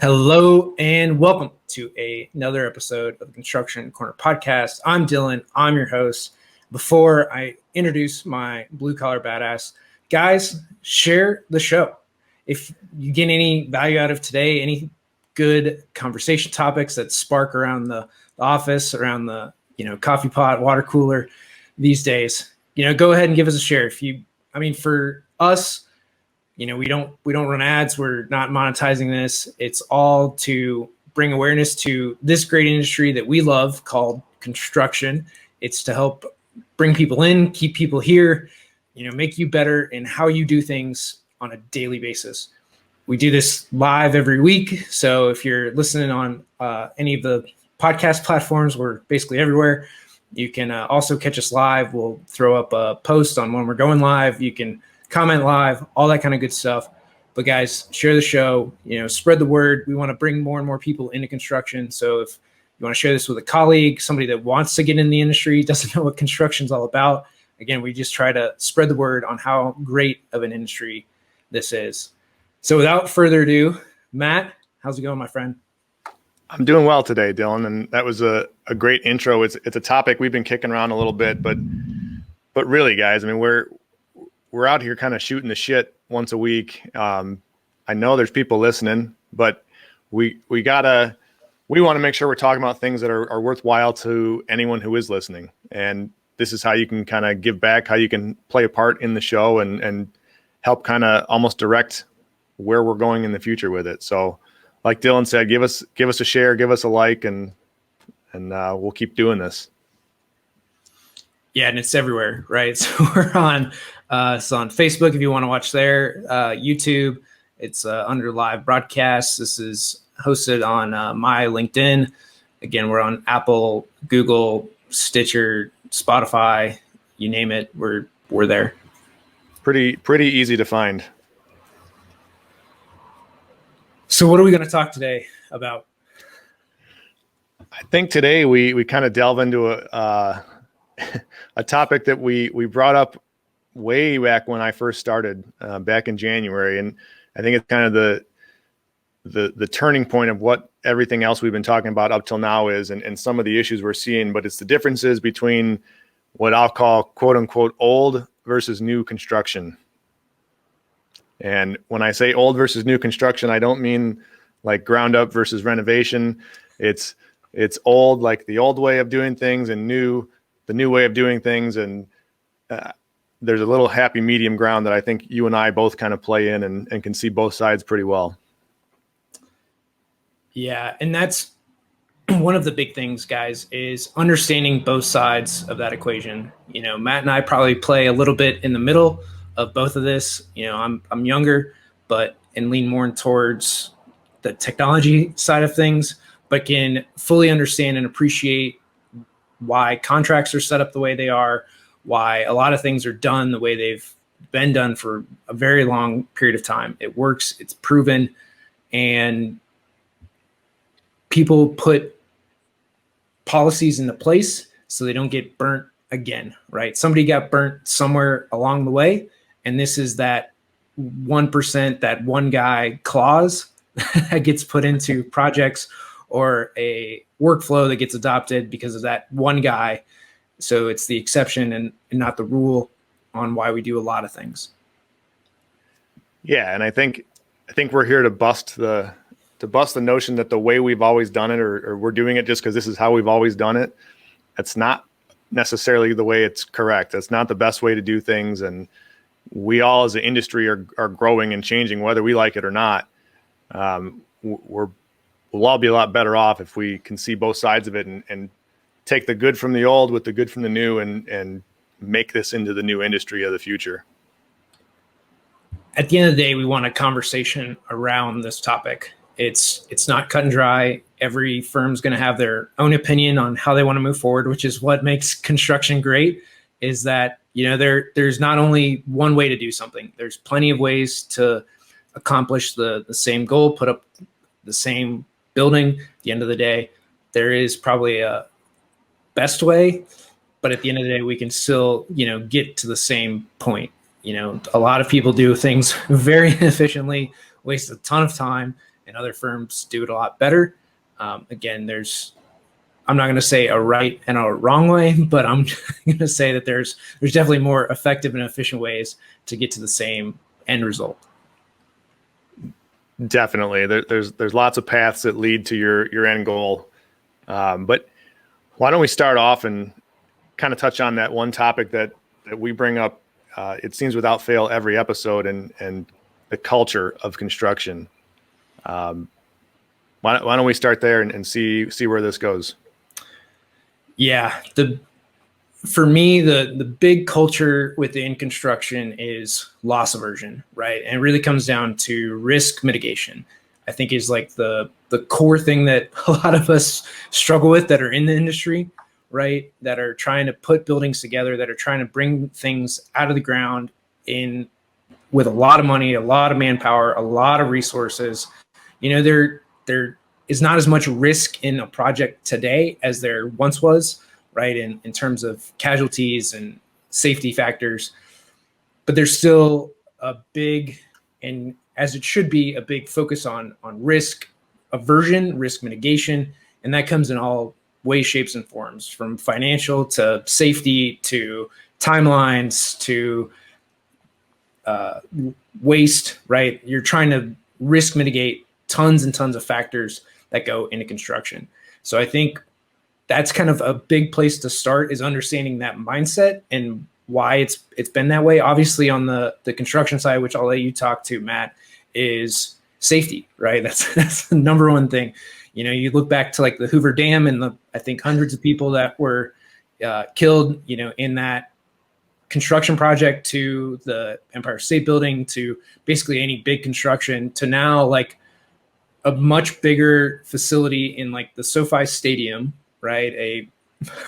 Hello and welcome to another episode of the Construction Corner podcast. I'm Dylan. I'm your host. Before I introduce my blue collar badass, guys, share the show. If you get any value out of today, any good conversation topics that spark around the office, around the coffee pot, water cooler these days, go ahead and give us a share. For us, we don't run ads. We're not monetizing this. It's all to bring awareness to this great industry that we love called construction. It's to help bring people in, keep people here, make you better in how you do things on a daily basis. We do this live every week. So if you're listening on any of the podcast platforms, we're basically everywhere. You can also catch us live. We'll throw up a post on when we're going live. You can comment live, all that kind of good stuff. But guys, share the show, spread the word. We want to bring more and more people into construction. So if you want to share this with a colleague, somebody that wants to get in the industry, doesn't know what construction's all about, again, we just try to spread the word on how great of an industry this is. So without further ado, Matt, how's it going, my friend? I'm doing well today, Dylan, and that was a great intro. It's a topic we've been kicking around a little bit, but really, guys, we're out here kind of shooting the shit once a week. I know there's people listening, but we want to make sure we're talking about things that are worthwhile to anyone who is listening. And this is how you can kind of give back, how you can play a part in the show and help kind of almost direct where we're going in the future with it. So like Dylan said, give us a share, give us a like, and we'll keep doing this. Yeah, and it's everywhere, right? So we're on Facebook if you want to watch there, YouTube. It's under live broadcast. This is hosted on my LinkedIn. Again, we're on Apple, Google, Stitcher, Spotify, you name it. We're there. Pretty easy to find. So what are we going to talk today about? I think today we kind of delve into a topic that we brought up way back when I first started back in January. And I think it's kind of the turning point of what everything else we've been talking about up till now is, and some of the issues we're seeing, but it's the differences between what I'll call quote unquote old versus new construction. And when I say old versus new construction, I don't mean like ground up versus renovation. It's old, like the old way of doing things, and the new way of doing things. And there's a little happy medium ground that I think you and I both kind of play in and can see both sides pretty well. Yeah. And that's one of the big things, guys, is understanding both sides of that equation. Matt and I probably play a little bit in the middle of both of this. I'm younger, and lean more towards the technology side of things, but can fully understand and appreciate why contracts are set up the way they are, why a lot of things are done the way they've been done for a very long period of time. It works, it's proven, and people put policies into place so they don't get burnt again, right? Somebody got burnt somewhere along the way, and this is that 1%, that one guy clause that gets put into projects or a workflow that gets adopted because of that one guy. So it's the exception and not the rule on why we do a lot of things. Yeah, and I think we're here to bust the notion that the way we've always done it, or we're doing it just because this is how we've always done it. It's not necessarily the way it's correct. It's not the best way to do things, and we all as an industry are growing and changing, whether we like it or not. We'll all be a lot better off if we can see both sides of it and take the good from the old with the good from the new and make this into the new industry of the future. At the end of the day, we want a conversation around this topic. It's not cut and dry. Every firm's going to have their own opinion on how they want to move forward, which is what makes construction great, is that, there's not only one way to do something. There's plenty of ways to accomplish the same goal, put up the same building. At the end of the day, there is probably a best way, but at the end of the day, we can still, get to the same point. A lot of people do things very inefficiently, waste a ton of time, and other firms do it a lot better. Again, I'm not going to say a right and a wrong way, but I'm going to say that there's definitely more effective and efficient ways to get to the same end result. Definitely. There's lots of paths that lead to your end goal. But why don't we start off and kind of touch on that one topic that we bring up, it seems without fail every episode, and the culture of construction. Why don't we start there and see where this goes? Yeah, for me, the big culture within construction is loss aversion, right? And it really comes down to risk mitigation. I think is like the core thing that a lot of us struggle with that are in the industry, right? That are trying to put buildings together, that are trying to bring things out of the ground in with a lot of money, a lot of manpower, a lot of resources. There is not as much risk in a project today as there once was, right? In terms of casualties and safety factors, but there's still a big, and as it should be, a big focus on risk aversion, risk mitigation. And that comes in all ways, shapes, and forms, from financial to safety to timelines to waste, right? You're trying to risk mitigate tons and tons of factors that go into construction. So I think that's kind of a big place to start, is understanding that mindset and why it's been that way. Obviously on the construction side, which I'll let you talk to, Matt, is safety, right? That's the number one thing. You look back to like the Hoover Dam and I think hundreds of people that were killed, in that construction project, to the Empire State Building, to basically any big construction, to now like a much bigger facility in like the SoFi Stadium, right? A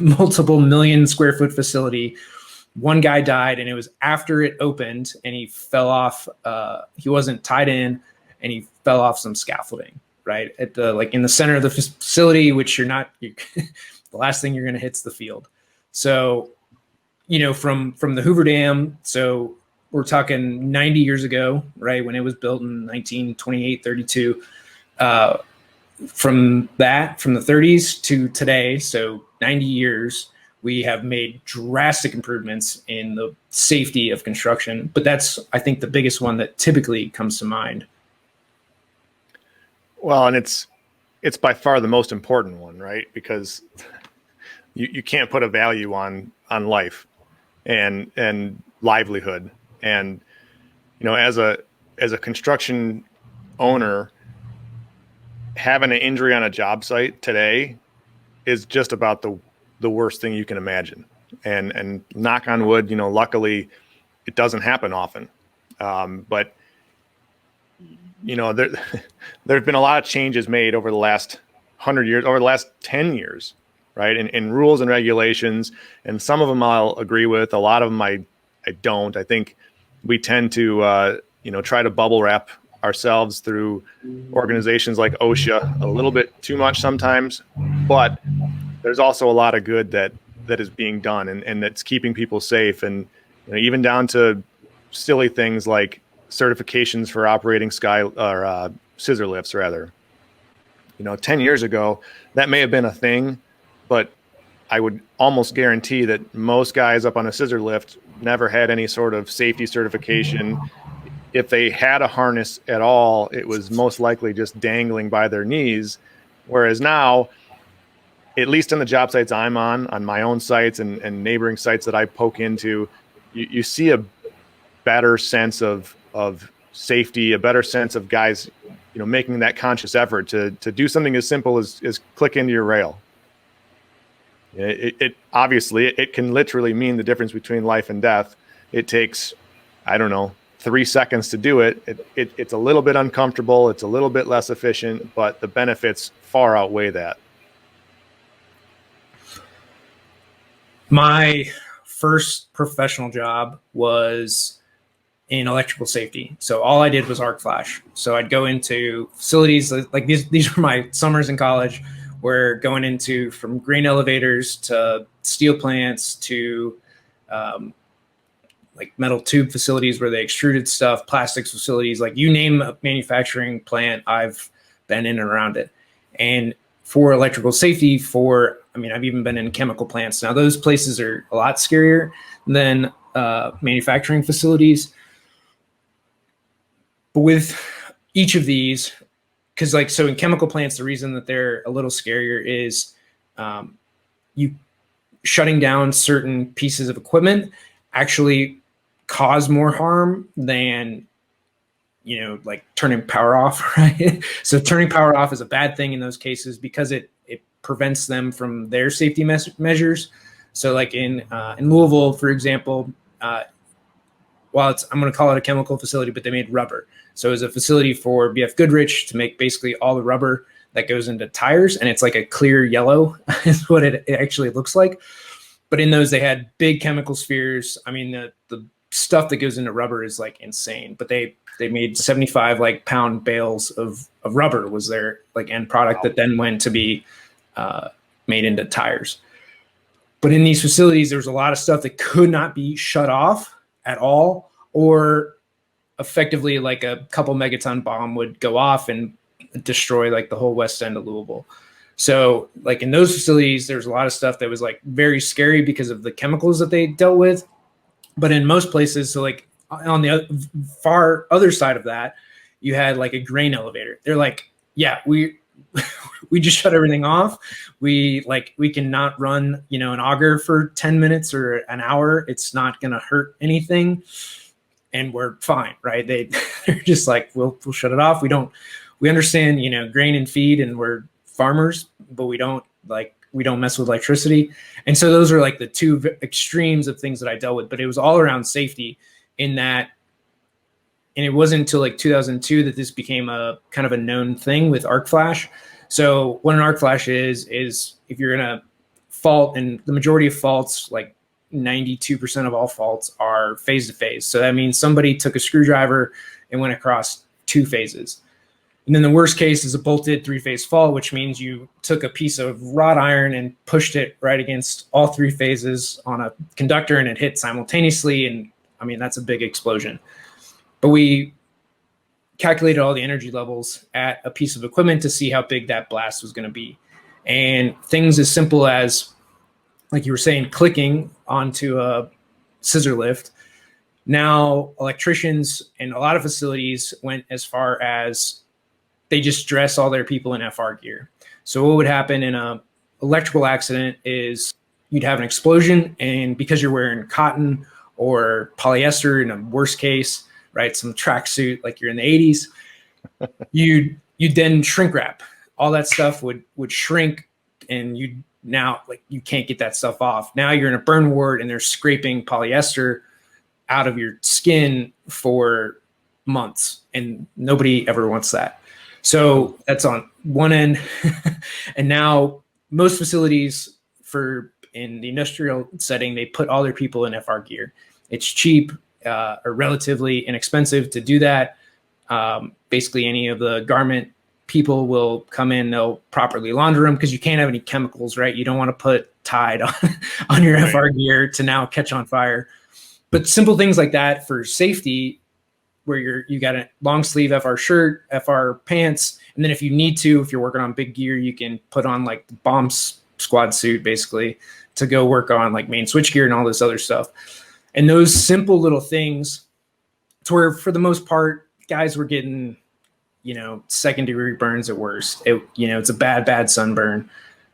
multiple million square foot facility. One guy died, and it was after it opened, and he fell off. He wasn't tied in, and he fell off some scaffolding, right? At in the center of the facility, which the last thing you're going to hit's the field. So, from the Hoover Dam, so we're talking 90 years ago, right? When it was built in 1928, 32, from the 30s to today, so 90 years, we have made drastic improvements in the safety of construction. But that's, I think, the biggest one that typically comes to mind. Well, and it's by far the most important one, right? Because you can't put a value on life and livelihood. And, as a construction owner, having an injury on a job site today is just about the worst thing you can imagine. And knock on wood, luckily it doesn't happen often. But there've been a lot of changes made over the last 100 years, over the last 10 years, right? In rules and regulations. And some of them I'll agree with, a lot of them I don't. I think we tend to, try to bubble wrap ourselves through organizations like OSHA a little bit too much sometimes, but there's also a lot of good that is being done and that's keeping people safe. And even down to silly things like certifications for operating scissor lifts, rather. 10 years ago, that may have been a thing, but I would almost guarantee that most guys up on a scissor lift never had any sort of safety certification. If they had a harness at all, it was most likely just dangling by their knees. Whereas now, at least on the job sites I'm on my own sites and neighboring sites that I poke into, you see a better sense of safety, a better sense of guys, making that conscious effort to do something as simple as click into your rail. It obviously, it can literally mean the difference between life and death. It takes, 3 seconds to do it. It's a little bit uncomfortable. It's a little bit less efficient, but the benefits far outweigh that. My first professional job was in electrical safety. So all I did was arc flash. So I'd go into facilities like these were my summers in college, where going into from grain elevators to steel plants to like metal tube facilities where they extruded stuff, plastics facilities, like you name a manufacturing plant, I've been in and around it. And for electrical safety, I've even been in chemical plants. Now those places are a lot scarier than manufacturing facilities. But with each of these, because so in chemical plants, the reason that they're a little scarier is you shutting down certain pieces of equipment actually cause more harm than like turning power off, right? So turning power off is a bad thing in those cases because it prevents them from their safety measures. So like in Louisville, for example, I'm going to call it a chemical facility, but they made rubber. So it was a facility for BF Goodrich to make basically all the rubber that goes into tires, and it's like a clear yellow is what it actually looks like. But in those, they had big chemical spheres. I mean, the stuff that goes into rubber is like insane, but they made 75 pound bales of rubber was their end product that then went to be made into tires. But in these facilities, there was a lot of stuff that could not be shut off at all, or effectively like a couple megaton bomb would go off and destroy the whole west end of Louisville. So in those facilities, there's a lot of stuff that was very scary because of the chemicals that they dealt with. But in most places, so on the far other side of that, you had a grain elevator. They're yeah, we just shut everything off. We cannot run, an auger for 10 minutes or an hour. It's not going to hurt anything. And we're fine, right? They're just we'll shut it off. We understand, grain and feed, and we're farmers, but we don't mess with electricity. And so those are the two extremes of things that I dealt with, but it was all around safety in that. And it wasn't until 2002 that this became a kind of a known thing with arc flash. So what an arc flash is if you're in a fault, and the majority of faults, 92% of all faults are phase to phase. So that means somebody took a screwdriver and went across two phases. And then the worst case is a bolted three-phase fault, which means you took a piece of wrought iron and pushed it right against all three phases on a conductor, and it hit simultaneously. And that's a big explosion. But we calculated all the energy levels at a piece of equipment to see how big that blast was going to be. And things as simple as, like you were saying, clicking onto a scissor lift. Now, electricians and a lot of facilities went as far as they just dress all their people in FR gear. So what would happen in a electrical accident is you'd have an explosion, and because you're wearing cotton or polyester in a worst case, right, some tracksuit like you're in the 80s, you'd then shrink wrap. All that stuff would shrink, and you can't get that stuff off. Now you're in a burn ward, and they're scraping polyester out of your skin for months, and nobody ever wants that. So that's on one end. And now most facilities in the industrial setting, they put all their people in FR gear. It's cheap or relatively inexpensive to do that. Basically, any of the garment people will come in, they'll properly launder them because you can't have any chemicals, right? You don't want to put Tide on your FR gear to now catch on fire. But simple things like that for safety, where you got a long sleeve FR shirt, FR pants, and then if you need to, if you're working on big gear, you can put on the bomb squad suit basically to go work on main switch gear and all this other stuff. And those simple little things, to where for the most part, guys were getting, second degree burns at worst. It's a bad sunburn.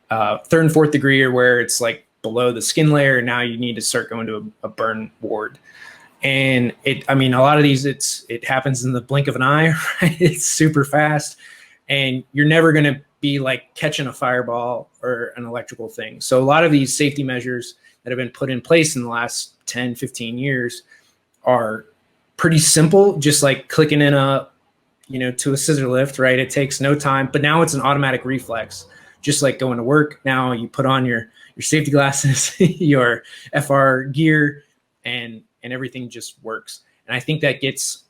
Third and fourth degree are where it's below the skin layer. Now you need to start going to a burn ward. And a lot of these, it happens in the blink of an eye, right? It's super fast, and you're never going to be catching a fireball or an electrical thing. So a lot of these safety measures that have been put in place in the last 10, 15 years are pretty simple, just clicking in to a scissor lift, right? It takes no time, but now it's an automatic reflex, just like going to work. Now you put on your safety glasses, your FR gear, and everything just works. And I think that gets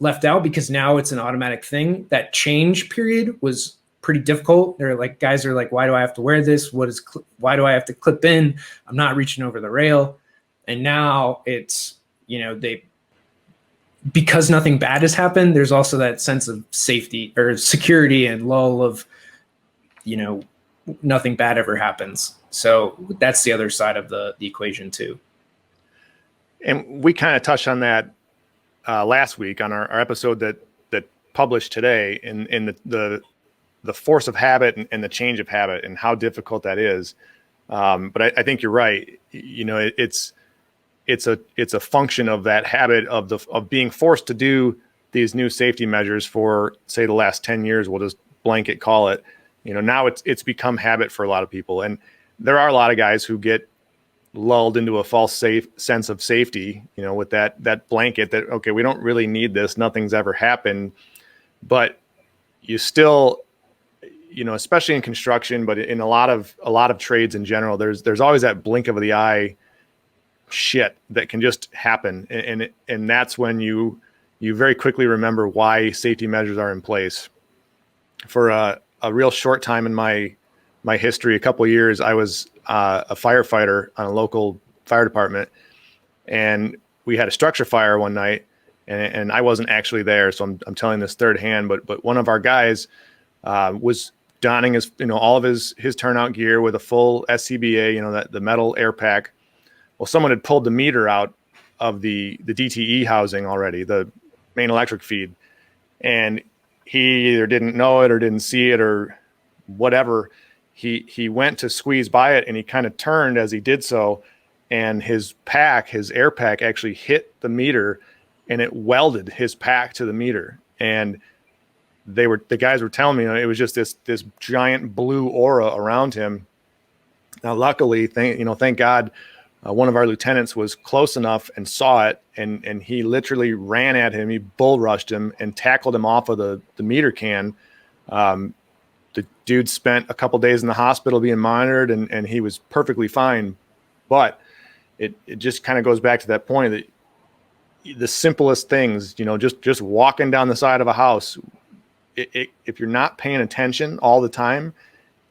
left out because now it's an automatic thing. That change period was pretty difficult. They're guys are why do I have to wear this? Why do I have to clip in? I'm not reaching over the rail. And now it's, because nothing bad has happened, there's also that sense of safety or security and lull of, nothing bad ever happens. So that's the other side of the equation too. And we kind of touched on that last week on our episode that published today in the force of habit and the change of habit and how difficult that is. But I think you're right. It's a function of that habit of being forced to do these new safety measures for, say, the last 10 years. We'll just blanket call it. Now it's become habit for a lot of people, and there are a lot of guys who get lulled into a false sense of safety. With that blanket that, okay, we don't really need this. Nothing's ever happened, but you still, especially in construction, but in a lot of trades in general, there's always that blink of the eye shit that can just happen, and that's when you very quickly remember why safety measures are in place. For a real short time in my history, a couple of years, I was a firefighter on a local fire department, and we had a structure fire one night, and I wasn't actually there, so I'm telling this third hand, but one of our guys was donning his all of his turnout gear with a full SCBA, the metal air pack. Well, someone had pulled the meter out of the DTE housing already, the main electric feed, and he either didn't know it or didn't see it or whatever. He went to squeeze by it, and he kind of turned as he did so, and his air pack actually hit the meter, and it welded his pack to the meter. And the guys were telling me, it was just this giant blue aura around him. Now, luckily, thank God, one of our lieutenants was close enough and saw it, and he literally ran at him. He bull rushed him and tackled him off of the meter can. The dude spent a couple days in the hospital being monitored, and he was perfectly fine. But it just kind of goes back to that point that the simplest things, just walking down the side of a house, if you're not paying attention all the time,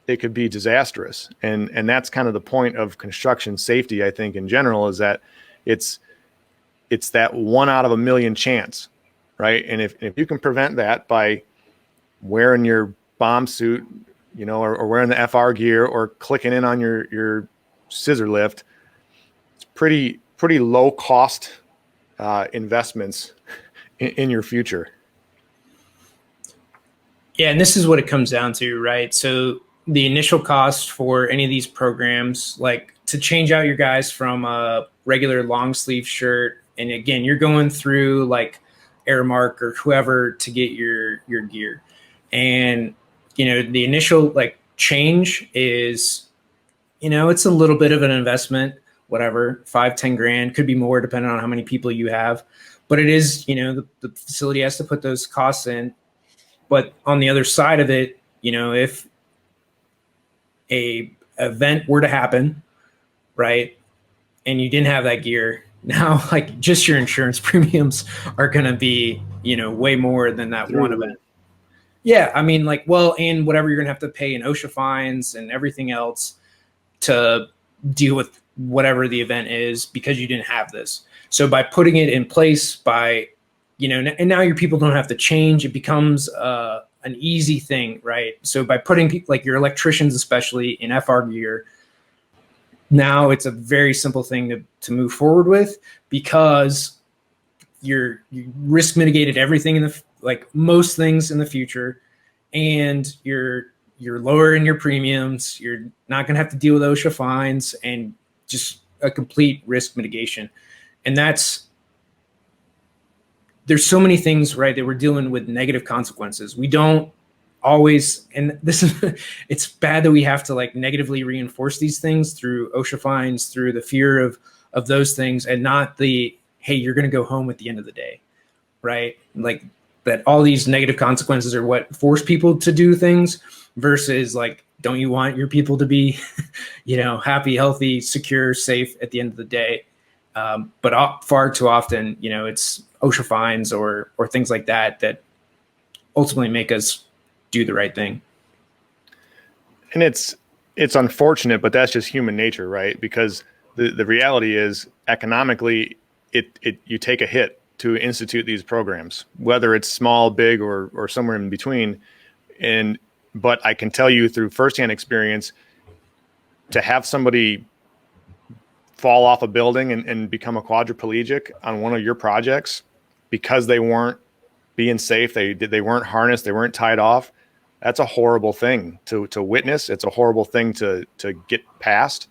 it could be disastrous. And that's kind of the point of construction safety, I think, in general, is that it's that 1 out of a million chance, right? And if you can prevent that by wearing your bomb suit, or wearing the FR gear or clicking in on your scissor lift, it's pretty low cost investments in your future. Yeah, and this is what it comes down to, right? So the initial cost for any of these programs, like to change out your guys from a regular long sleeve shirt, and again, you're going through like Airmark or whoever to get your gear, and the initial like change is, it's a little bit of an investment, whatever, 5-10 grand, could be more depending on how many people you have, but it is, the facility has to put those costs in. But on the other side of it, if a event were to happen, right, and you didn't have that gear, now like just your insurance premiums are going to be, way more than that one event. Yeah, I mean, like, well, and whatever you're going to have to pay in OSHA fines and everything else to deal with whatever the event is because you didn't have this. So by putting it in place, and now your people don't have to change, it becomes an easy thing, right? So by putting like your electricians, especially in FR gear, now it's a very simple thing to move forward with, because you risk mitigated everything like most things in the future, and you're lowering your premiums. You're not going to have to deal with OSHA fines, and just a complete risk mitigation. And there's so many things, right, that we're dealing with negative consequences. We don't always, and this is, it's bad that we have to like negatively reinforce these things through OSHA fines, through the fear of those things, and not the, hey, you're going to go home at the end of the day, right? Like that all these negative consequences are what force people to do things, versus like, don't you want your people to be, happy, healthy, secure, safe at the end of the day? But far too often, it's OSHA fines or things like that ultimately make us do the right thing. And it's unfortunate, but that's just human nature, right? Because the reality is, economically, you take a hit to institute these programs, whether it's small, big, or somewhere in between. But I can tell you through firsthand experience, to have somebody fall off a building and become a quadriplegic on one of your projects because they weren't being safe, they weren't harnessed, they weren't tied off. That's a horrible thing to witness. It's a horrible thing to get past.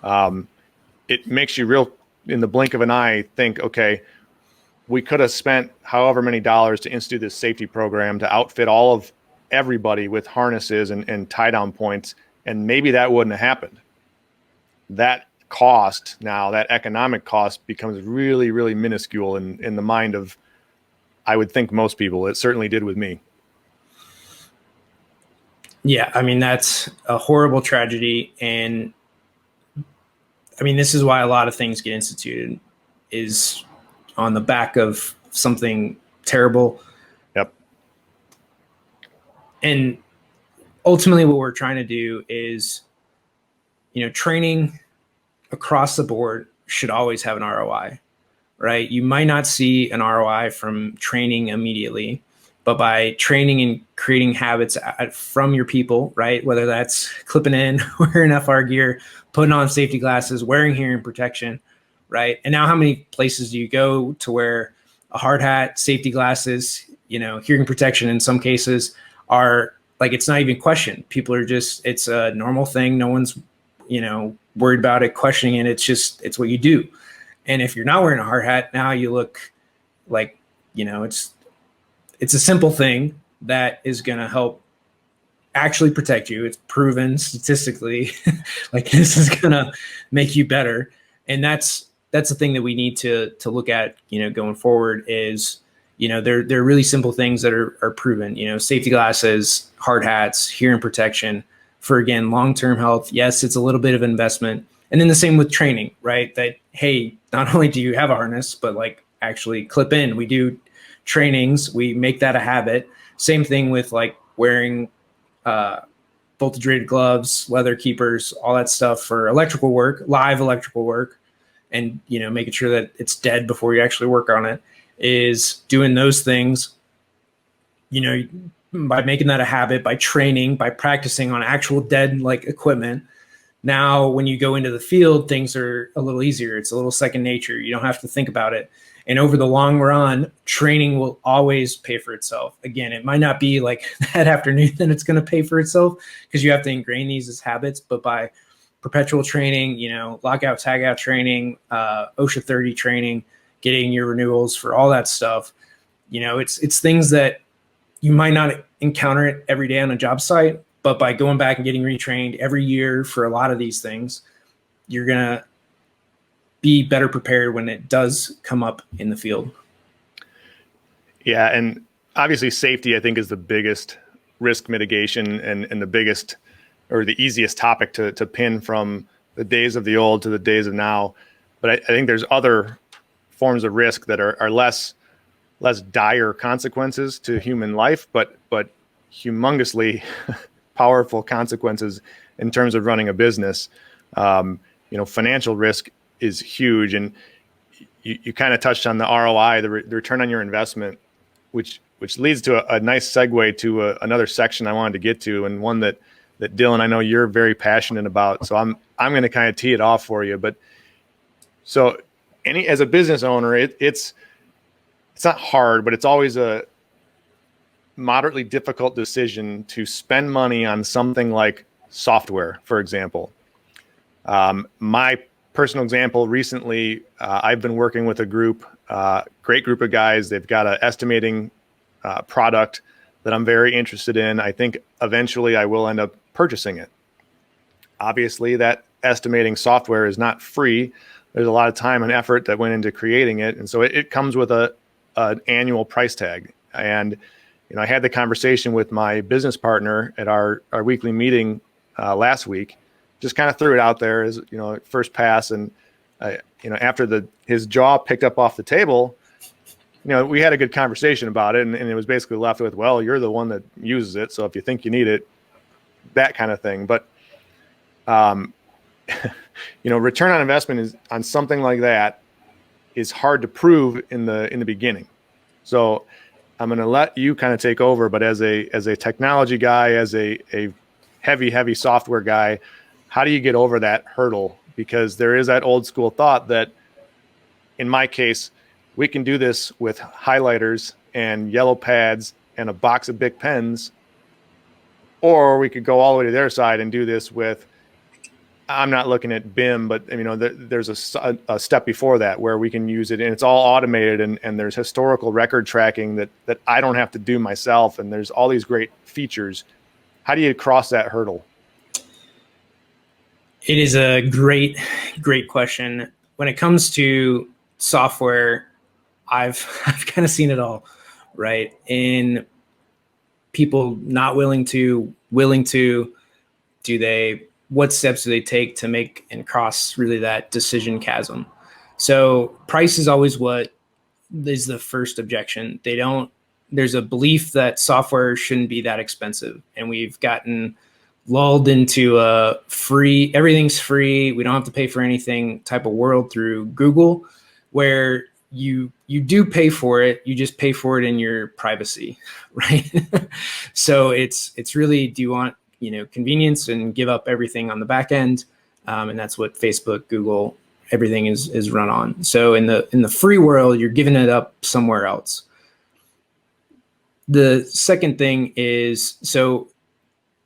It makes you real, in the blink of an eye, think, okay, we could have spent however many dollars to institute this safety program to outfit all of everybody with harnesses and tie down points, and maybe that wouldn't have happened. That cost now, that economic cost, becomes really, really minuscule in the mind of, I would think, most people. It certainly did with me. Yeah, I mean, that's a horrible tragedy. And I mean, this is why a lot of things get instituted, is on the back of something terrible. Yep. And ultimately what we're trying to do is, training across the board should always have an ROI, right? You might not see an ROI from training immediately, but by training and creating habits from your people, right? Whether that's clipping in, wearing FR gear, putting on safety glasses, wearing hearing protection, right? And now how many places do you go to wear a hard hat, safety glasses, hearing protection in some cases are like, it's not even questioned. People are just, it's a normal thing. No one's, worried about it, questioning it. It's what you do. And if you're not wearing a hard hat, now you look like, it's a simple thing that is going to help actually protect you. It's proven statistically, like this is going to make you better. And that's the thing that we need to look at, going forward is, they're really simple things that are proven, safety glasses, hard hats, hearing protection for, again, long-term health. Yes, it's a little bit of investment. And then the same with training, right? That, hey, not only do you have a harness, but like actually clip in. We do trainings. We make that a habit. Same thing with like wearing voltage rated gloves, leather keepers, all that stuff for electrical work, live electrical work, and, making sure that it's dead before you actually work on it, is doing those things, by making that a habit, by training, by practicing on actual dead like equipment. Now, when you go into the field, things are a little easier. It's a little second nature. You don't have to think about it. And over the long run, training will always pay for itself. Again, it might not be like that afternoon that it's going to pay for itself, because you have to ingrain these as habits. But by perpetual training, lockout, tagout training, OSHA 30 training, getting your renewals for all that stuff, it's things that you might not encounter it every day on a job site, but by going back and getting retrained every year for a lot of these things, you're going to be better prepared when it does come up in the field. Yeah. And obviously safety, I think, is the biggest risk mitigation and the biggest, or the easiest topic to pin from the days of the old to the days of now. But I think there's other forms of risk that are less dire consequences to human life, but humongously powerful consequences in terms of running a business. Financial risk is huge, and you kind of touched on the ROI, the return on your investment, which leads to a nice segue to another section I wanted to get to, and one that Dylan, I know you're very passionate about. So I'm going to kind of tee it off for you. But so as a business owner, it's not hard, but it's always a moderately difficult decision to spend money on something like software, for example. My personal example, recently, I've been working with a great group of guys. They've got an estimating product that I'm very interested in. I think eventually I will end up purchasing it. Obviously, that estimating software is not free. There's a lot of time and effort that went into creating it. And so it comes with an annual price tag. And I had the conversation with my business partner at our weekly meeting last week. Just kind of threw it out there as first pass, and after his jaw picked up off the table, we had a good conversation about it, and it was basically left with, well, you're the one that uses it, so if you think you need it, that kind of thing. But return on investment is on something like that is hard to prove in the beginning. So I'm going to let you kind of take over, but as a technology guy, as a heavy software guy, how do you get over that hurdle? Because there is that old school thought that, in my case, we can do this with highlighters and yellow pads and a box of Bic pens, or we could go all the way to their side and do this with, I'm not looking at BIM, but there's a step before that where we can use it and it's all automated, and there's historical record tracking that I don't have to do myself. And there's all these great features. How do you cross that hurdle? It is a great question. When it comes to software, I've kind of seen it all, right? In people not willing to, what steps do they take to make and cross really that decision chasm? So price is always what is the first objection. There's a belief that software shouldn't be that expensive. And we've gotten lulled into a free, everything's free, we don't have to pay for anything type of world through Google, where you do pay for it, you just pay for it in your privacy, right? So it's really, do you want convenience and give up everything on the back end? And that's what Facebook, Google, everything is run on. So in the free world, you're giving it up somewhere else. The second thing is, so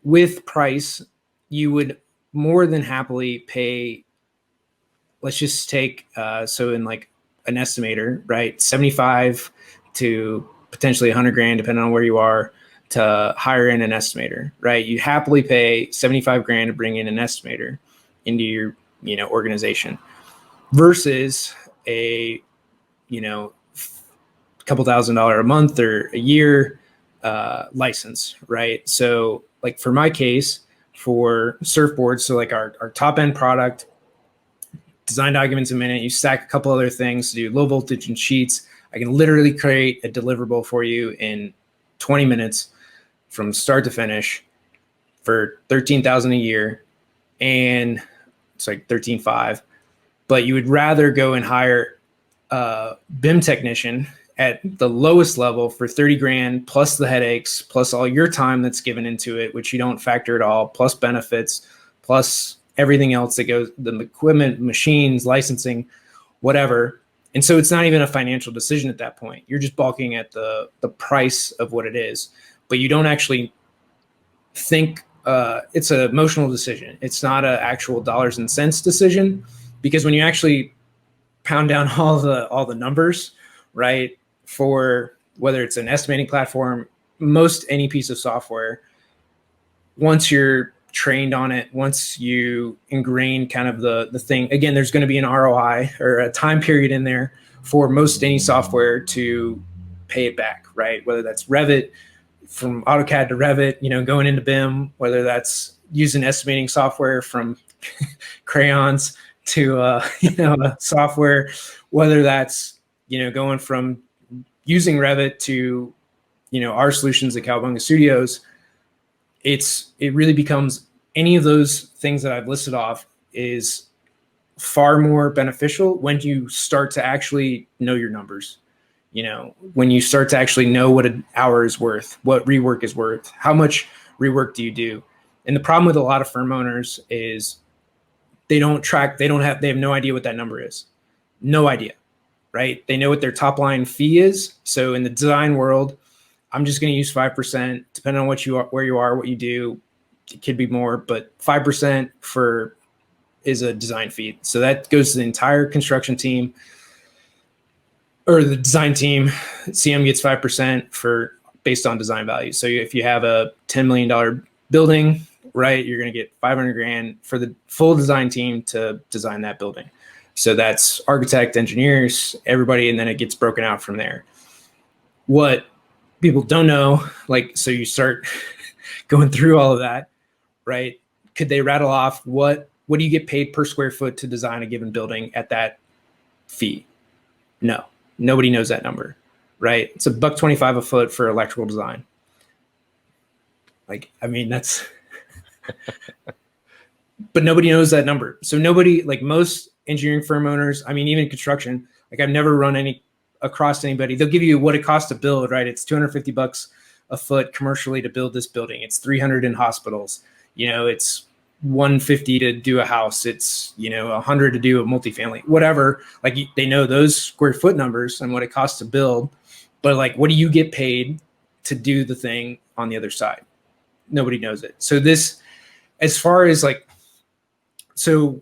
with price, you would more than happily pay, let's just take, so in like an estimator, right? 75 to potentially 100 grand, depending on where you are, to hire in an estimator, right? You happily pay 75 grand to bring in an estimator into your, organization, versus a, couple $1,000s a month or a year license, right? So like for my case, for surfboards, so like our top end product, design documents a minute, you stack a couple other things to do low voltage and sheets. I can literally create a deliverable for you in 20 minutes from start to finish for $13,000 a year. And it's like 13.5, but you would rather go and hire a BIM technician at the lowest level for 30 grand, plus the headaches, plus all your time that's given into it, which you don't factor at all, plus benefits, plus everything else that goes, the equipment, machines, licensing, whatever. And so it's not even a financial decision at that point. You're just balking at the price of what it is, but you don't actually think it's an emotional decision. It's not an actual dollars and cents decision, because when you actually pound down all the numbers, right, for whether it's an estimating platform, most any piece of software, once you're trained on it, once you ingrain kind of the thing, again, there's going to be an ROI or a time period in there for most any software to pay it back, right? Whether that's Revit, from AutoCAD to Revit, going into BIM, whether that's using estimating software from crayons to software, whether that's going from using Revit to our solutions at Cowabunga Studios. It really becomes, any of those things that I've listed off is far more beneficial when you start to actually know your numbers. When you start to actually know what an hour is worth, what rework is worth, how much rework do you do? And the problem with a lot of firm owners is they have no idea what that number is. No idea, right? They know what their top line fee is. So in the design world, I'm just going to use 5%, depending on where you are, what you do. It could be more, but 5% is a design fee. So that goes to the entire construction team or the design team. CM gets 5% based on design value. So if you have a $10 million building, right, you're going to get 500 grand for the full design team to design that building. So that's architect, engineers, everybody, and then it gets broken out from there. What people don't know, so you start going through all of that, right? Could they rattle off what do you get paid per square foot to design a given building at that fee? No, nobody knows that number, right? It's $125 a foot for electrical design. That's, but nobody knows that number. So nobody, most engineering firm owners, even construction, Like I've never run across anybody. They'll give you what it costs to build, right? It's $250 a foot commercially to build this building. It's 300 in hospitals. It's 150 to do a house. It's 100 to do a multifamily, whatever. Like they know those square foot numbers and what it costs to build, but like, what do you get paid to do the thing on the other side? Nobody knows it. So this, as far as like, so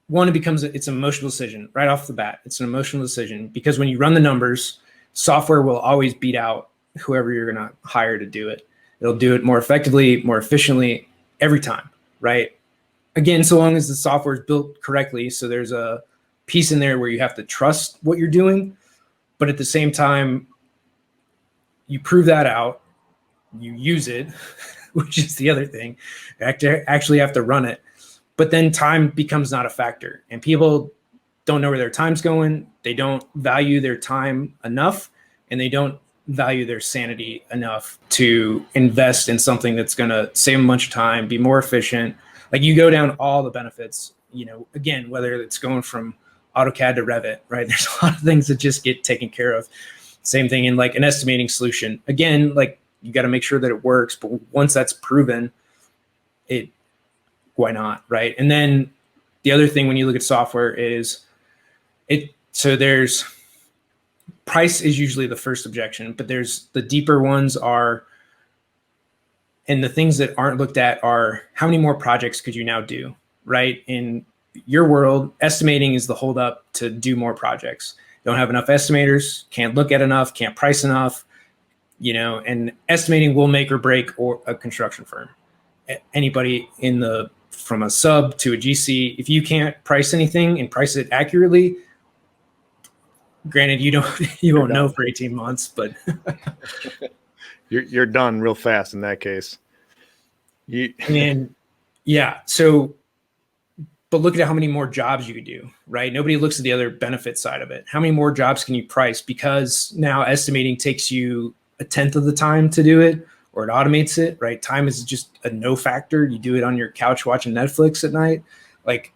one, it's an emotional decision right off the bat. It's an emotional decision because when you run the numbers, software will always beat out whoever you're going to hire to do it. It'll do it more effectively, more efficiently every time, right? Again, so long as the software is built correctly. So there's a piece in there where you have to trust what you're doing, but at the same time, you prove that out, you use it, which is the other thing. You actually have to run it. But then time becomes not a factor, and people don't know where their time's going. They don't value their time enough, and they don't value their sanity enough to invest in something that's going to save them a bunch of time, be more efficient. Like you go down all the benefits, again, whether it's going from AutoCAD to Revit, right? There's a lot of things that just get taken care of. Same thing in like an estimating solution. Again, like you got to make sure that it works, but once that's proven, why not, right? And then the other thing when you look at software is there's price is usually the first objection, but there's the deeper ones are, and the things that aren't looked at are how many more projects could you now do, right? In your world, estimating is the holdup to do more projects. Don't have enough estimators, can't look at enough, can't price enough, and estimating will make or break or a construction firm. Anybody from a sub to a GC, if you can't price anything and price it accurately, granted, you won't know for 18 months, but you're done real fast in that case. But look at how many more jobs you could do, right? Nobody looks at the other benefit side of it. How many more jobs can you price? Because now estimating takes you 1/10 of the time to do it, or it automates it, right? Time is just a no factor. You do it on your couch watching Netflix at night. Like,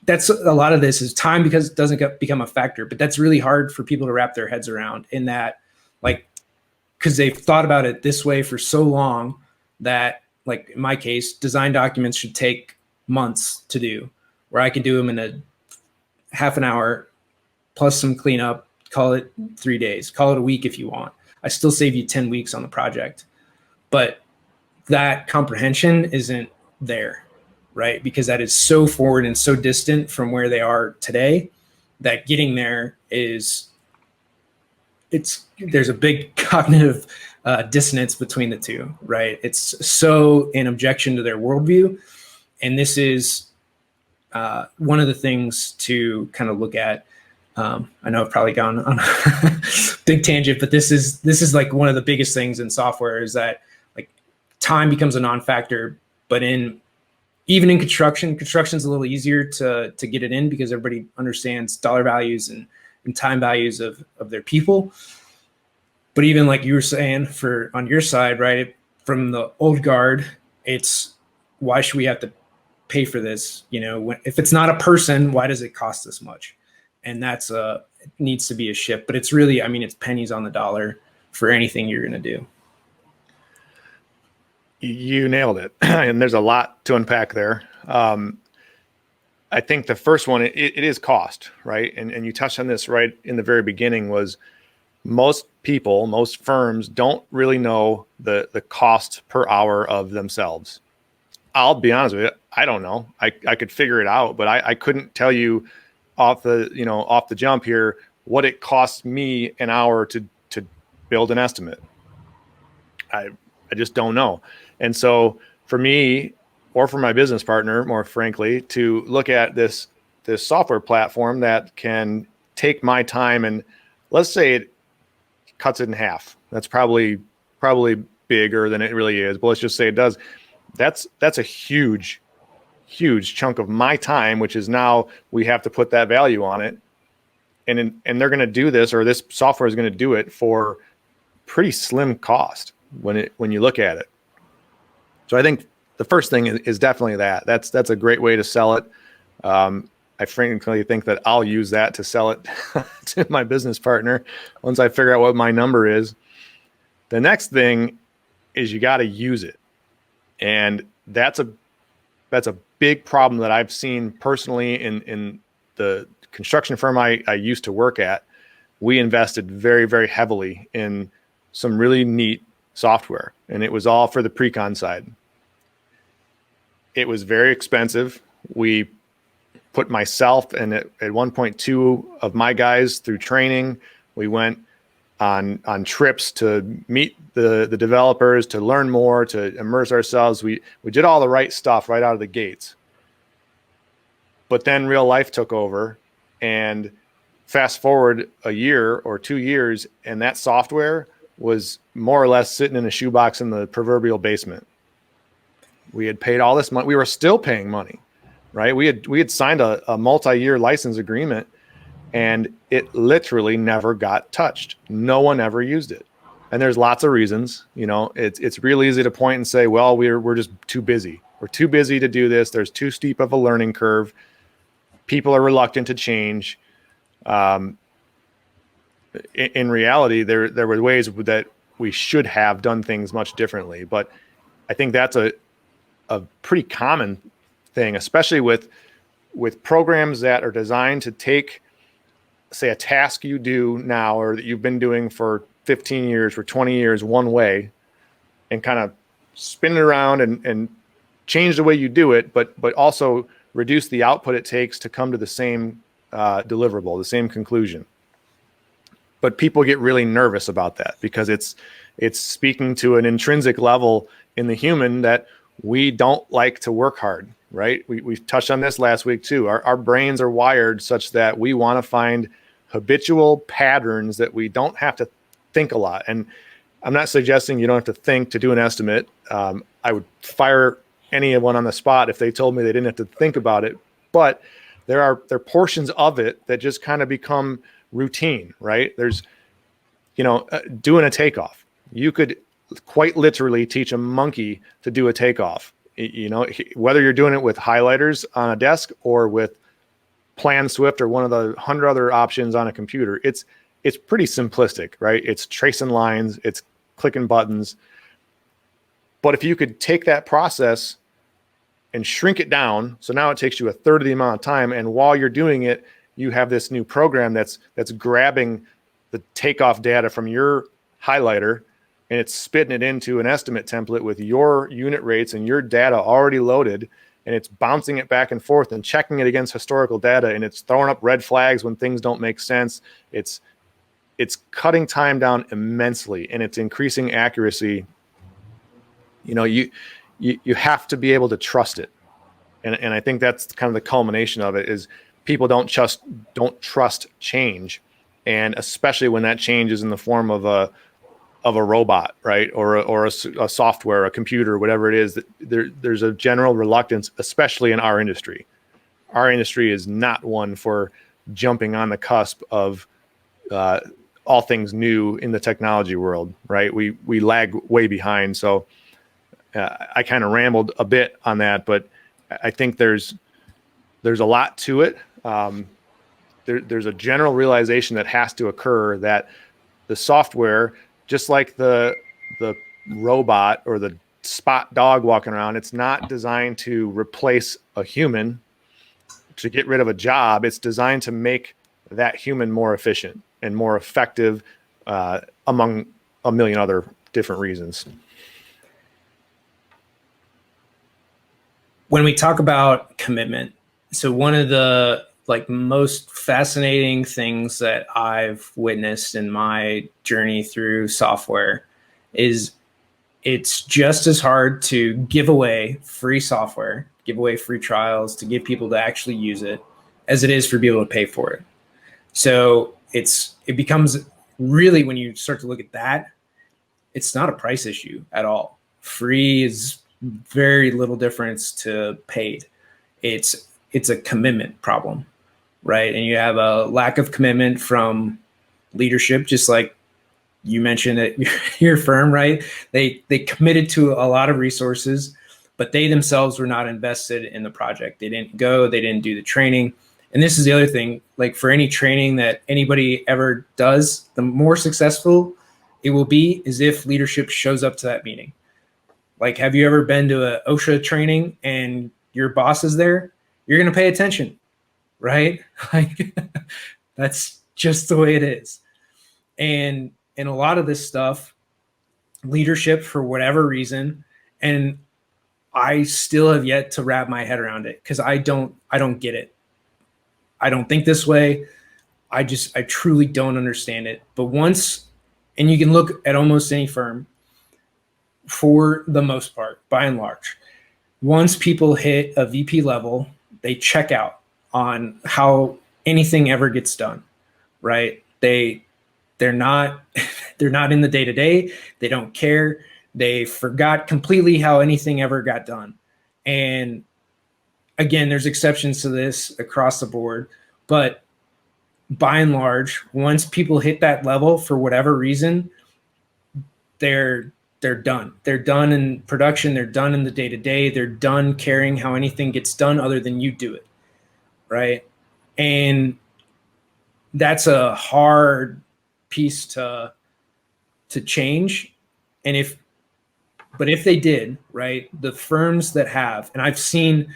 that's a lot of this is time because it doesn't become a factor, but that's really hard for people to wrap their heads around in that, like, because they've thought about it this way for so long that, like in my case, design documents should take months to do, where I can do them in a half an hour plus some cleanup, call it 3 days, call it a week if you want. I still save you 10 weeks on the project, but that comprehension isn't there, right? Because that is so forward and so distant from where they are today that getting there there's a big cognitive dissonance between the two, right? It's so an objection to their worldview. And this is one of the things to kind of look at. I know I've probably gone on a big tangent, but this is like one of the biggest things in software is that like time becomes a non-factor, but even in construction's a little easier to get it in because everybody understands dollar values and time values of their people. But even like you were saying on your side, right, from the old guard, it's why should we have to pay for this? If it's not a person, why does it cost this much? And it needs to be a shift, but it's really, it's pennies on the dollar for anything you're going to do. You nailed it. And there's a lot to unpack there. I think the first one, it is cost, right? And you touched on this right in the very beginning was most firms don't really know the cost per hour of themselves. I'll be honest with you. I don't know. I could figure it out, but I couldn't tell you off the jump here what it costs me an hour to build an estimate. I just don't know. And so for me or for my business partner, more frankly, to look at this software platform that can take my time and let's say it cuts it in half. That's probably bigger than it really is, but let's just say it does. That's a huge chunk of my time, which is now we have to put that value on it. And they're going to do this, or this software is going to do it for pretty slim cost when you look at it. So I think the first thing is definitely that. That's a great way to sell it. I I frankly think that I'll use that to sell it to my business partner once I figure out what my number is. The next thing is you got to use it. And that's a big problem that I've seen personally in the construction firm I used to work at. We invested very, very heavily in some really neat software, and it was all for the pre-con side. It was very expensive. We put myself and at one point 2 of my guys through training. We went on trips to meet the developers, to learn more, to immerse ourselves. We did all the right stuff right out of the gates. But then real life took over, and fast forward a year or 2 years, and that software was more or less sitting in a shoebox in the proverbial basement. We had paid all this money. We were still paying money, right? We had signed a multi-year license agreement, and it literally never got touched. No one ever used it. And there's lots of reasons. You know, it's real easy to point and say, well, we're just too busy. We're too busy to do this. There's too steep of a learning curve. People are reluctant to change. In reality, there were ways that we should have done things much differently. But I think that's a pretty common thing, especially with programs that are designed to take, say, a task you do now or that you've been doing for 15 years, for 20 years, one way, and kind of spin it around and change the way you do it, but also reduce the output it takes to come to the same deliverable, the same conclusion. But people get really nervous about that because it's speaking to an intrinsic level in the human that we don't like to work hard, right? We've touched on this last week too. Our brains are wired such that we want to find habitual patterns that we don't have to think a lot. And I'm not suggesting you don't have to think to do an estimate. I would fire anyone on the spot if they told me they didn't have to think about it. But there are portions of it that just kind of become routine, right? There's, doing a takeoff. You could quite literally teach a monkey to do a takeoff. Whether you're doing it with highlighters on a desk or with Plan Swift or one of the 100 other options on a computer, it's pretty simplistic, right? It's tracing lines, it's clicking buttons. But if you could take that process and shrink it down, so now it takes you a third of the amount of time, and while you're doing it, you have this new program that's grabbing the takeoff data from your highlighter, and it's spitting it into an estimate template with your unit rates and your data already loaded, and it's bouncing it back and forth and checking it against historical data, and it's throwing up red flags when things don't make sense. It's cutting time down immensely, and it's increasing accuracy. You have to be able to trust it. And I think that's kind of the culmination of it is people don't trust change. And especially when that change is in the form of a robot, right? Or a software, a computer, whatever it is, there's a general reluctance, especially in our industry. Our industry is not one for jumping on the cusp of all things new in the technology world, right? We lag way behind. So I kind of rambled a bit on that, but I think there's a lot to it. There's a general realization that has to occur that the software, just like the robot or the spot dog walking around, it's not designed to replace a human to get rid of a job. It's designed to make that human more efficient and more effective, among a million other different reasons. When we talk about commitment, so one of the most fascinating things that I've witnessed in my journey through software is it's just as hard to give away free software, give away free trials, to get people to actually use it as it is for people to pay for it. So it becomes really, when you start to look at that, it's not a price issue at all. Free is very little difference to paid. It's a commitment problem, right? And you have a lack of commitment from leadership, just like you mentioned at your firm, right? They committed to a lot of resources, but they themselves were not invested in the project. They didn't go, they didn't do the training. And this is the other thing, like for any training that anybody ever does, the more successful it will be is if leadership shows up to that meeting. Like, have you ever been to a OSHA training and your boss is there? You're going to pay attention, right? Like that's just the way it is. And a lot of this stuff, leadership for whatever reason, and I still have yet to wrap my head around it because I don't get it. I don't think this way. I truly don't understand it. But once, and you can look at almost any firm for the most part, by and large, once people hit a VP level, they check out on how anything ever gets done, right? They're not in the day-to-day. They don't care. They forgot completely how anything ever got done. And again, there's exceptions to this across the board, but by and large, once people hit that level for whatever reason, they're done. They're done in production. They're done in the day-to-day. They're done caring how anything gets done other than you do it, right? And that's a hard piece to change. And if they did, right, the firms that have, and I've seen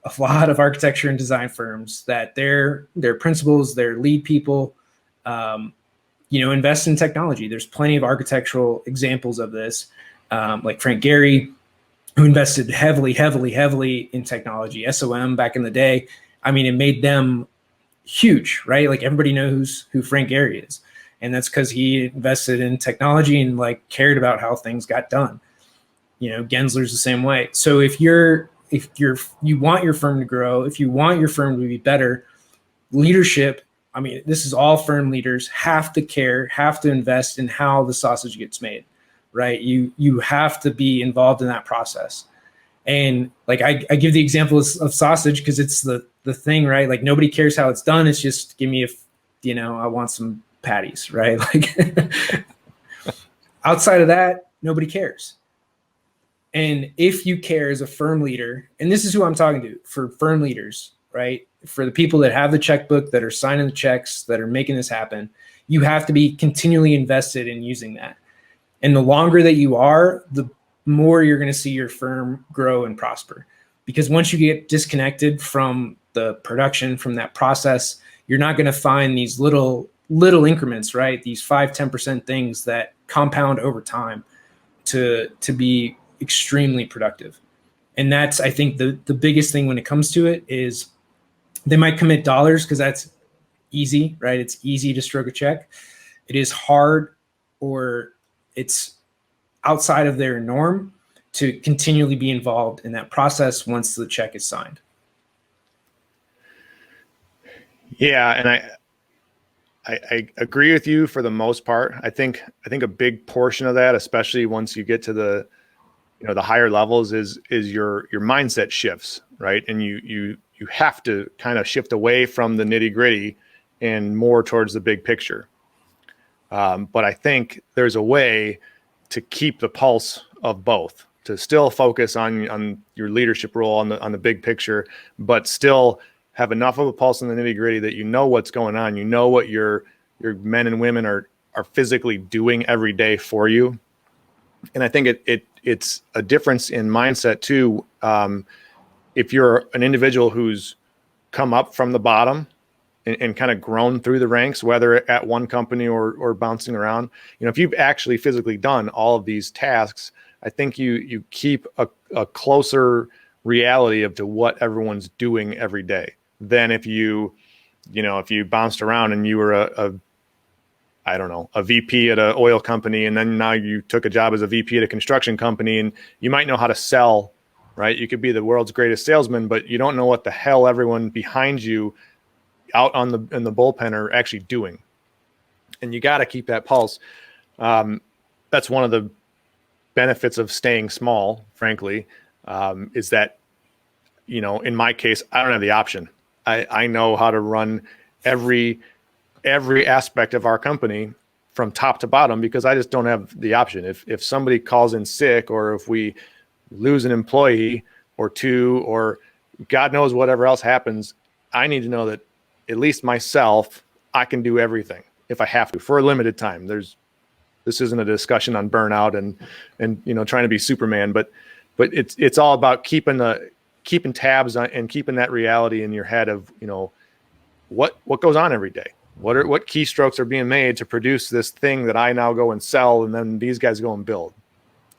a lot of architecture and design firms that their principals, their lead people, invest in technology. There's plenty of architectural examples of this, like Frank Gehry, who invested heavily in technology. SOM back in the day, I mean, it made them huge, right? Like everybody knows who Frank Gehry is. And that's because he invested in technology and like cared about how things got done. Gensler's the same way. So if you want your firm to grow, if you want your firm to be better, leadership, I mean, this is all firm leaders have to care, have to invest in how the sausage gets made, right? You have to be involved in that process. And like I give the example of sausage because it's the thing, right? Like nobody cares how it's done. It's just give me I want some patties, right? Like outside of that, nobody cares. And if you care as a firm leader, and this is who I'm talking to for firm leaders, right? For the people that have the checkbook, that are signing the checks, that are making this happen, you have to be continually invested in using that. And the longer that you are, the more you're going to see your firm grow and prosper. Because once you get disconnected from the production, from that process, you're not going to find these little increments, right? These 5-10% things that compound over time to be extremely productive. And that's, I think, the biggest thing when it comes to it is they might commit dollars because that's easy, right? It's easy to stroke a check. It is hard, or it's outside of their norm to continually be involved in that process once the check is signed. Yeah, and I agree with you for the most part. I think a big portion of that, especially once you get to the higher levels, is your mindset shifts, right? And you have to kind of shift away from the nitty gritty and more towards the big picture. But I think there's a way to keep the pulse of both, to still focus on your leadership role on the big picture, but still have enough of a pulse in the nitty gritty that you know what's going on. You know what your men and women are physically doing every day for you. And I think it's a difference in mindset too. If you're an individual who's come up from the bottom and kind of grown through the ranks, whether at one company or bouncing around, if you've actually physically done all of these tasks, I think you keep a closer reality of to what everyone's doing every day than if you bounced around and you were a VP at an oil company, and then now you took a job as a VP at a construction company, and you might know how to sell, right? You could be the world's greatest salesman, but you don't know what the hell everyone behind you out in the bullpen are actually doing. And you got to keep that pulse. That's one of the benefits of staying small, frankly, is that, in my case, I don't have the option. I know how to run every aspect of our company from top to bottom because I just don't have the option. If somebody calls in sick, or if we lose an employee or two, or God knows whatever else happens, I need to know that at least myself, I can do everything if I have to for a limited time. This isn't a discussion on burnout and trying to be Superman, but it's all about keeping tabs on and keeping that reality in your head of, what goes on every day. What keystrokes are being made to produce this thing that I now go and sell, and then these guys go and build.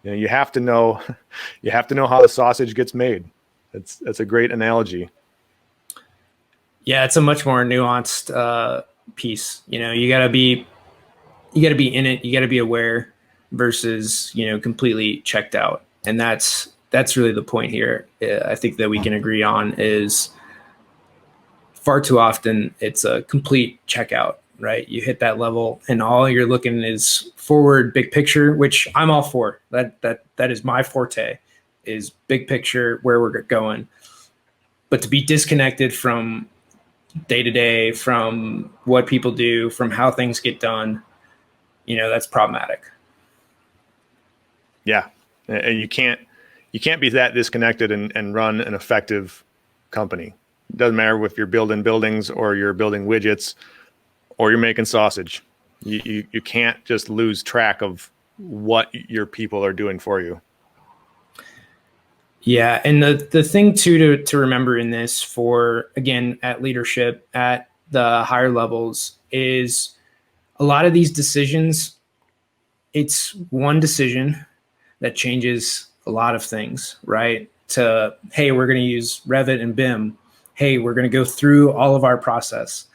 You have to know how the sausage gets made. That's a great analogy. Yeah, it's a much more nuanced piece. You got to be in it. You got to be aware versus completely checked out, and that's really the point here. I think that we can agree on is far too often it's a complete checkout, right? You hit that level and all you're looking is forward, big picture, which I'm all for. That is my forte, is big picture, where we're going. But to be disconnected from day to day, from what people do, from how things get done, that's problematic. Yeah. And you can't be that disconnected and run an effective company. It doesn't matter if you're building buildings or you're building widgets or you're making sausage. You can't just lose track of what your people are doing for you. Yeah. And the thing too, to remember in this for, again, at leadership at the higher levels is a lot of these decisions, it's one decision that changes a lot of things, right? To, hey, we're going to use Revit and BIM. Hey, we're going to go through all of our process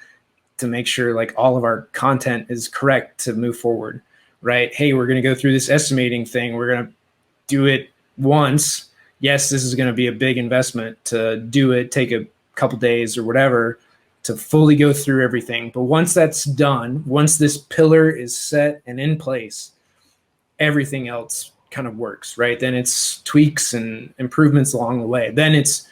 to make sure like all of our content is correct to move forward, right? Hey, we're going to go through this estimating thing. We're going to do it once. Yes, this is going to be a big investment to do it, take a couple days or whatever to fully go through everything. But once that's done, once this pillar is set and in place, everything else kind of works, right? Then it's tweaks and improvements along the way. Then it's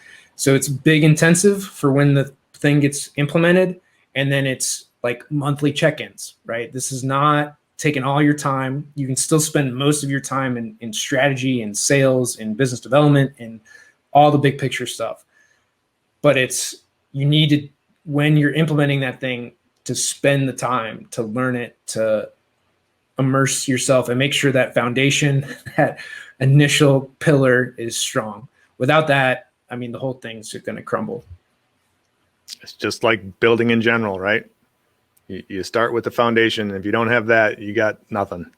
big intensive for when the thing gets implemented. And then it's like monthly check-ins, right? This is not taking all your time. You can still spend most of your time in strategy and sales and business development and all the big picture stuff. But you need to, when you're implementing that thing, to spend the time to learn it, to immerse yourself and make sure that foundation, that initial pillar is strong. Without that, I mean, the whole thing's going to crumble. It's just like building in general, right? You start with the foundation. If you don't have that, you got nothing.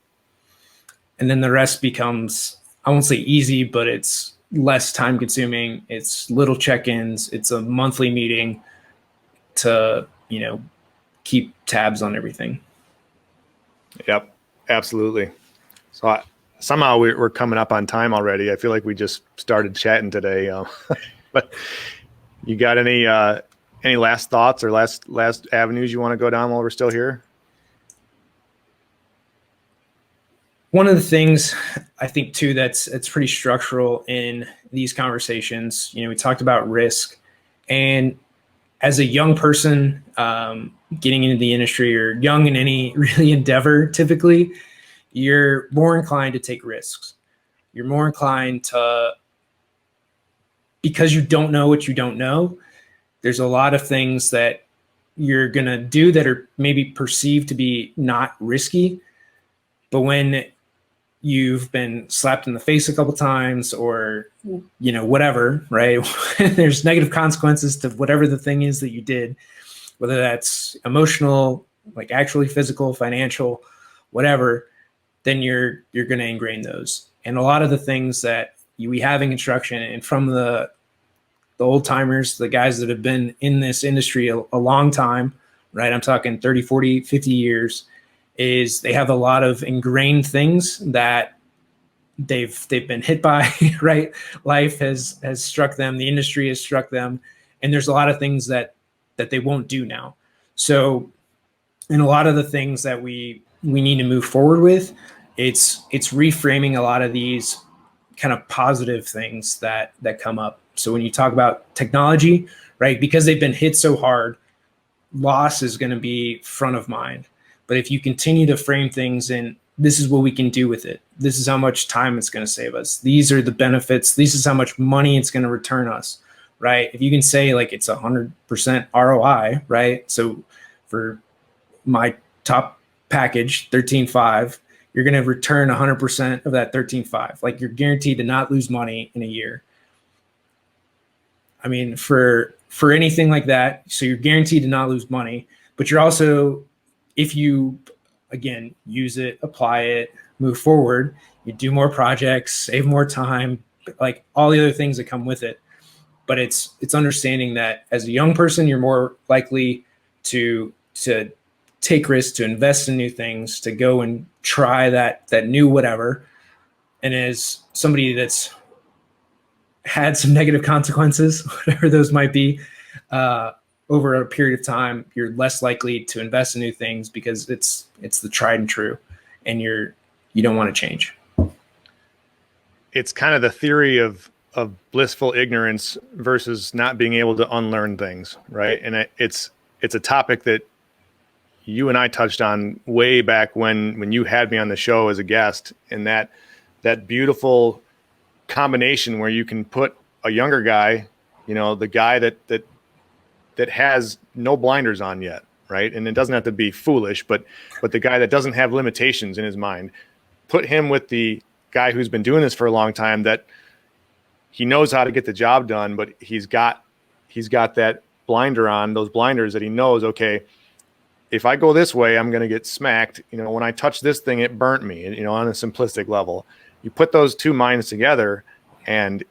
And then the rest becomes, I won't say easy, but it's less time consuming. It's little check-ins. It's a monthly meeting to, keep tabs on everything. Yep, absolutely. So somehow we're coming up on time already. I feel like we just started chatting today. But you got any last thoughts or last avenues you want to go down while we're still here? One of the things I think too it's pretty structural in these conversations. We talked about risk, and as a young person getting into the industry or young in any really endeavor, typically you're more inclined to take risks. You're more inclined to, because you don't know what you don't know. There's a lot of things that you're going to do that are maybe perceived to be not risky. But when you've been slapped in the face a couple times or, whatever, right? There's negative consequences to whatever the thing is that you did, whether that's emotional, like actually physical, financial, whatever, then you're going to ingrain those. And a lot of the things that we have in construction and from the old timers, the guys that have been in this industry a long time, right? I'm talking 30, 40, 50 years, is they have a lot of ingrained things that they've been hit by, right? Life has struck them, the industry has struck them, and there's a lot of things that they won't do now. So, in a lot of the things that we need to move forward with, it's reframing a lot of these kind of positive things that come up. So when you talk about technology, right, because they've been hit so hard, loss is going to be front of mind. But if you continue to frame things in, this is what we can do with it. This is how much time it's going to save us. These are the benefits. This is how much money it's going to return us, right? If you can say like it's 100% ROI, right? So for my top package, 13.5, you're going to return 100% of that 13.5. Like you're guaranteed to not lose money in a year. I mean, for anything like that, so you're guaranteed to not lose money, but you're also, if you, again, use it, apply it, move forward, you do more projects, save more time, like all the other things that come with it. But it's understanding that as a young person, you're more likely to take risks, to invest in new things, to go and try that new whatever. And as somebody that's had some negative consequences, whatever those might be, over a period of time, you're less likely to invest in new things because it's the tried and true, and you don't want to change. It's kind of the theory of blissful ignorance versus not being able to unlearn things, right? And it's a topic that you and I touched on way back when you had me on the show as a guest, and that beautiful combination where you can put a younger guy, the guy that has no blinders on yet, right? And it doesn't have to be foolish, but the guy that doesn't have limitations in his mind, put him with the guy who's been doing this for a long time, that he knows how to get the job done, but he's got that blinder on, those blinders that he knows, okay, if I go this way, I'm going to get smacked. When I touch this thing, it burnt me, on a simplistic level. You put those two minds together and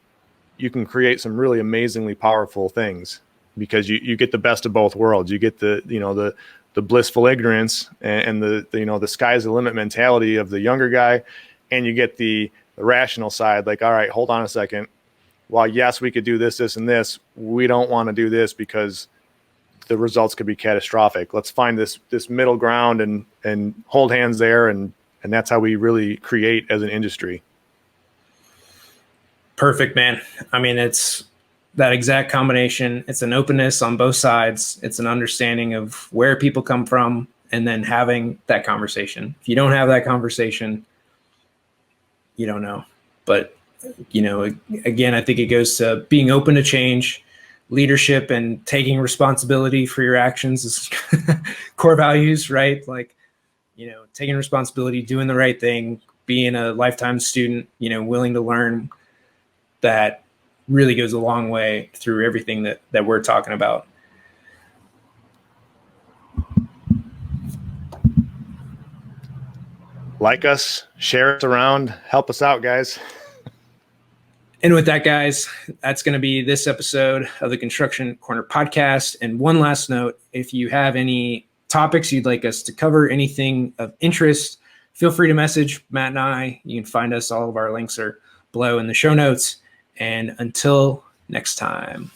you can create some really amazingly powerful things, because you get the best of both worlds. You get the blissful ignorance and the sky's the limit mentality of the younger guy, and you get the rational side, like, all right, hold on a second. While yes, we could do this, this, and this, we don't want to do this because the results could be catastrophic. Let's find this middle ground and hold hands there, and that's how we really create as an industry. Perfect, man. I mean, it's that exact combination. It's an openness on both sides. It's an understanding of where people come from, and then having that conversation. If you don't have that conversation, you don't know. But, again, I think it goes to being open to change. Leadership and taking responsibility for your actions is core values, right? Like, taking responsibility, doing the right thing, being a lifetime student, willing to learn. That really goes a long way through everything that we're talking about. Like us, share us around, help us out, guys. And with that, guys, that's going to be this episode of the Construction Corner podcast. And one last note, if you have any topics you'd like us to cover, anything of interest, feel free to message Matt and I. You can find us. All of our links are below in the show notes. And until next time.